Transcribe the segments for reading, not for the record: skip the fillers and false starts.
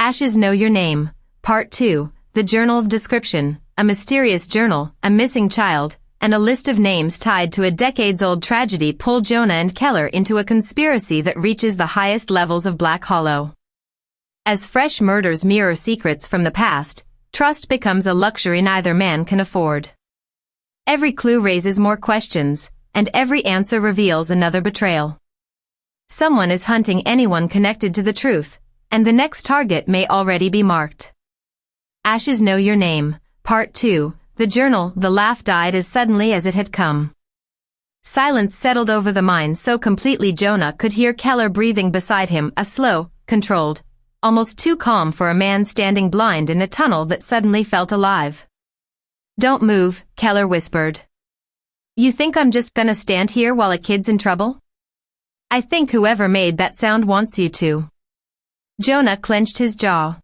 Ashes Know Your Name, Part 2, The Journal of Description, a mysterious journal, a missing child, and a list of names tied to a decades-old tragedy pull Jonah and Keller into a conspiracy that reaches the highest levels of Black Hollow. As fresh murders mirror secrets from the past, trust becomes a luxury neither man can afford. Every clue raises more questions, and every answer reveals another betrayal. Someone is hunting anyone connected to the truth, and the next target may already be marked. Ashes Know Your Name, Part 2, The Journal. The laugh died as suddenly as it had come. Silence settled over the mind so completely Jonah could hear Keller breathing beside him, a slow, controlled, almost too calm for a man standing blind in a tunnel that suddenly felt alive. "Don't move," Keller whispered. "You think I'm just gonna stand here while a kid's in trouble? I think whoever made that sound wants you to." Jonah clenched his jaw.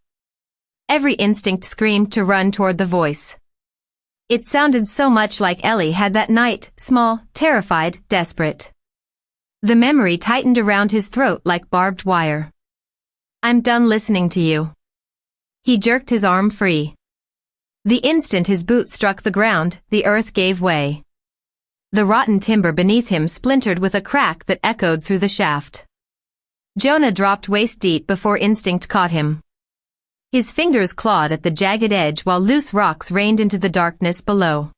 Every instinct screamed to run toward the voice. It sounded so much like Ellie had that night, small, terrified, desperate. The memory tightened around his throat like barbed wire. "I'm done listening to you." He jerked his arm free. The instant his boot struck the ground, the earth gave way. The rotten timber beneath him splintered with a crack that echoed through the shaft. Jonah dropped waist-deep before instinct caught him. His fingers clawed at the jagged edge while loose rocks rained into the darkness below.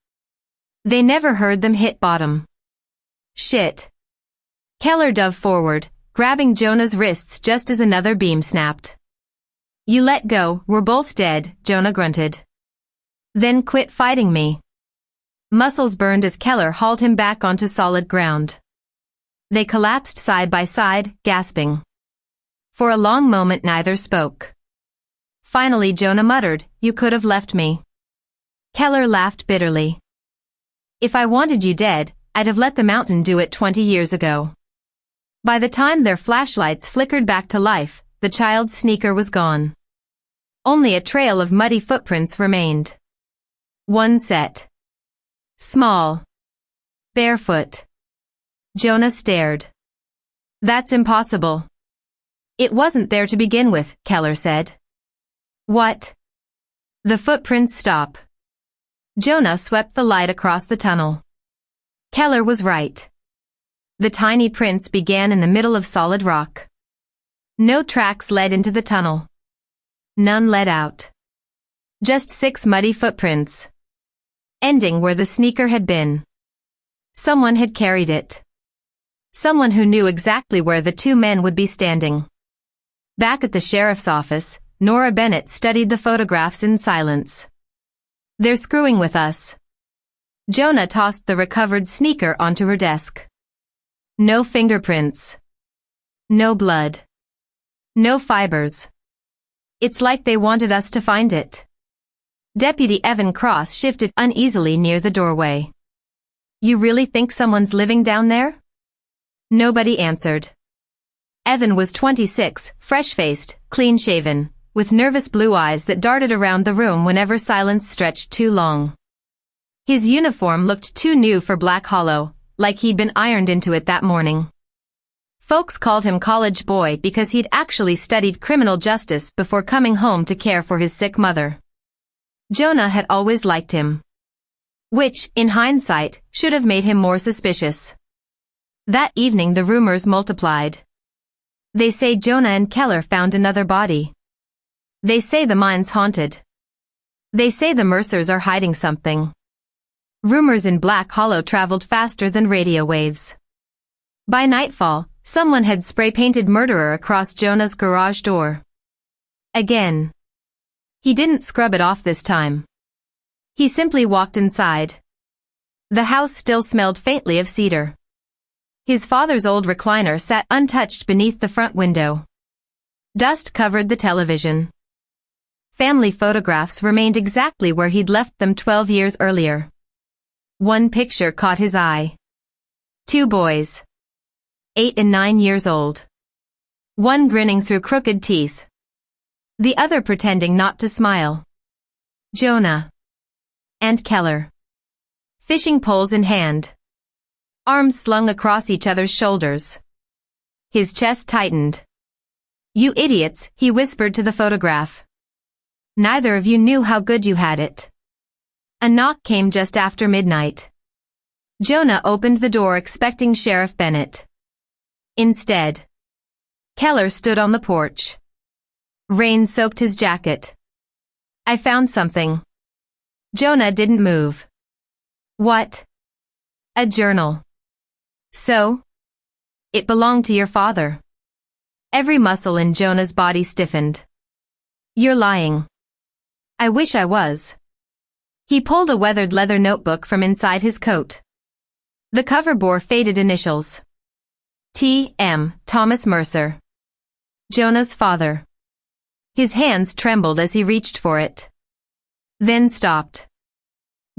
They never heard them hit bottom. Shit. Keller dove forward, grabbing Jonah's wrists just as another beam snapped. "You let go, we're both dead," Jonah grunted. "Then quit fighting me." Muscles burned as Keller hauled him back onto solid ground. They collapsed side by side, gasping. For a long moment neither spoke. Finally Jonah muttered, "You could have left me." Keller laughed bitterly. "If I wanted you dead, I'd have let the mountain do it 20 years ago." By the time their flashlights flickered back to life, the child's sneaker was gone. Only a trail of muddy footprints remained. One set. Small. Barefoot. Jonah stared. "That's impossible." "It wasn't there to begin with," Keller said. "What?" "The footprints stop." Jonah swept the light across the tunnel. Keller was right. The tiny prints began in the middle of solid rock. No tracks led into the tunnel. None led out. Just 6 muddy footprints. Ending where the sneaker had been. Someone had carried it. Someone who knew exactly where the 2 men would be standing. Back at the sheriff's office, Nora Bennett studied the photographs in silence. "They're screwing with us." Jonah tossed the recovered sneaker onto her desk. No fingerprints. No blood. No fibers. "It's like they wanted us to find it." Deputy Evan Cross shifted uneasily near the doorway. "You really think someone's living down there?" Nobody answered. Evan was 26, fresh-faced, clean-shaven, with nervous blue eyes that darted around the room whenever silence stretched too long. His uniform looked too new for Black Hollow, like he'd been ironed into it that morning. Folks called him College Boy because he'd actually studied criminal justice before coming home to care for his sick mother. Jonah had always liked him. Which, in hindsight, should have made him more suspicious. That evening the rumors multiplied. They say Jonah and Keller found another body. They say the mine's haunted. They say the Mercers are hiding something. Rumors in Black Hollow traveled faster than radio waves. By nightfall, someone had spray-painted murderer across Jonah's garage door. Again. He didn't scrub it off this time. He simply walked inside. The house still smelled faintly of cedar. His father's old recliner sat untouched beneath the front window. Dust covered the television. Family photographs remained exactly where he'd left them 12 years earlier. One picture caught his eye. 2 boys. 8 and 9 years old. One grinning through crooked teeth. The other pretending not to smile. Jonah. And Keller. Fishing poles in hand. Arms slung across each other's shoulders. His chest tightened. You idiots, he whispered to the photograph. Neither of you knew how good you had it. A knock came just after midnight. Jonah opened the door expecting Sheriff Bennett. Instead, Keller stood on the porch. Rain soaked his jacket. I found something. Jonah didn't move. What? A journal. So? It belonged to your father. Every muscle in Jonah's body stiffened. You're lying. I wish I was. He pulled a weathered leather notebook from inside his coat. The cover bore faded initials. T.M. Thomas Mercer. Jonah's father. His hands trembled as he reached for it. Then stopped.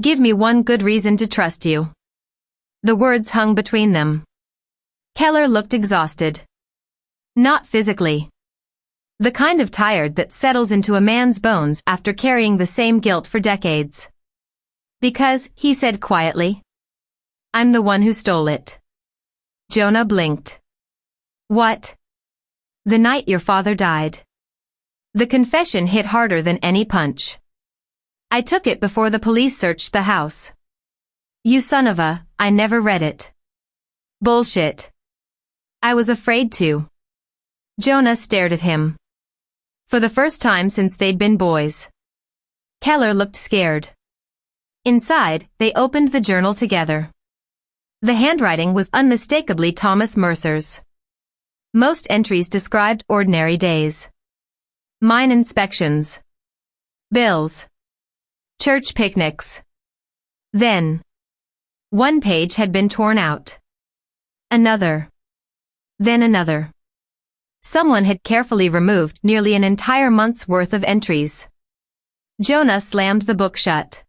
Give me one good reason to trust you. The words hung between them. Keller looked exhausted. Not physically. The kind of tired that settles into a man's bones after carrying the same guilt for decades. Because, he said quietly, I'm the one who stole it. Jonah blinked. What? The night your father died. The confession hit harder than any punch. I took it before the police searched the house. You son of a, I never read it. Bullshit. I was afraid to. Jonah stared at him. For the first time since they'd been boys. Keller looked scared. Inside, they opened the journal together. The handwriting was unmistakably Thomas Mercer's. Most entries described ordinary days. Mine inspections. Bills. Church picnics. Then. One page had been torn out. Another. Then another. Someone had carefully removed nearly an entire month's worth of entries. Jonah slammed the book shut.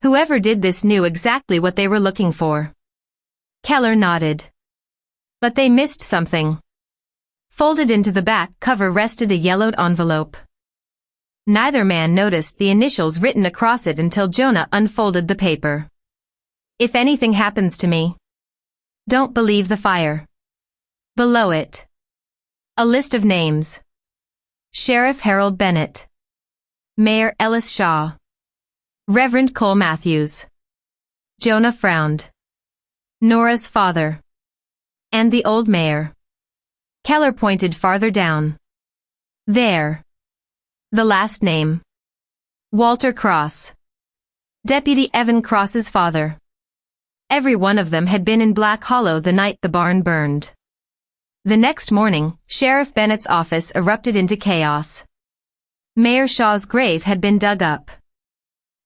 Whoever did this knew exactly what they were looking for. Keller nodded. But they missed something. Folded into the back cover rested a yellowed envelope. Neither man noticed the initials written across it until Jonah unfolded the paper. If anything happens to me, don't believe the fire. Below it. A list of names. Sheriff Harold Bennett. Mayor Ellis Shaw. Reverend Cole Matthews. Jonah frowned. Nora's father. And the old mayor. Keller pointed farther down. There. The last name. Walter Cross. Deputy Evan Cross's father. Every one of them had been in Black Hollow the night the barn burned. The next morning, Sheriff Bennett's office erupted into chaos. Mayor Shaw's grave had been dug up.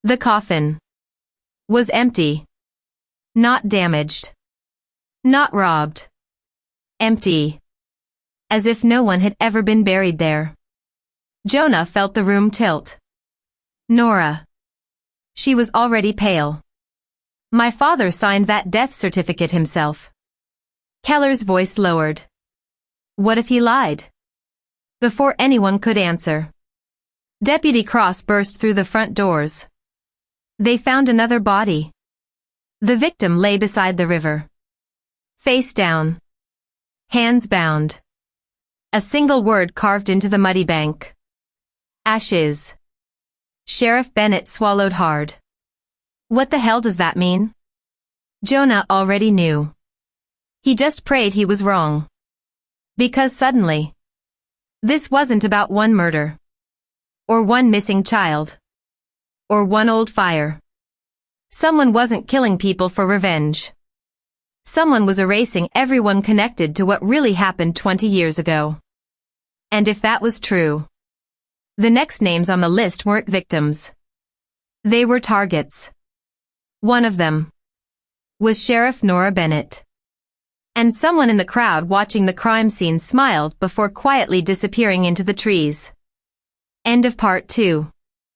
The coffin was empty. Not damaged. Not robbed. Empty. As if no one had ever been buried there. Jonah felt the room tilt. Nora. She was already pale. My father signed that death certificate himself. Keller's voice lowered. What if he lied? Before anyone could answer, Deputy Cross burst through the front doors. They found another body. The victim lay beside the river. Face down. Hands bound. A single word carved into the muddy bank. Ashes. Sheriff Bennett swallowed hard. What the hell does that mean? Jonah already knew. He just prayed he was wrong. Because suddenly, this wasn't about one murder. Or one missing child. Or one old fire. Someone wasn't killing people for revenge. Someone was erasing everyone connected to what really happened 20 years ago. And if that was true, the next names on the list weren't victims. They were targets. One of them was Sheriff Nora Bennett. And someone in the crowd watching the crime scene smiled before quietly disappearing into the trees. End of part 2.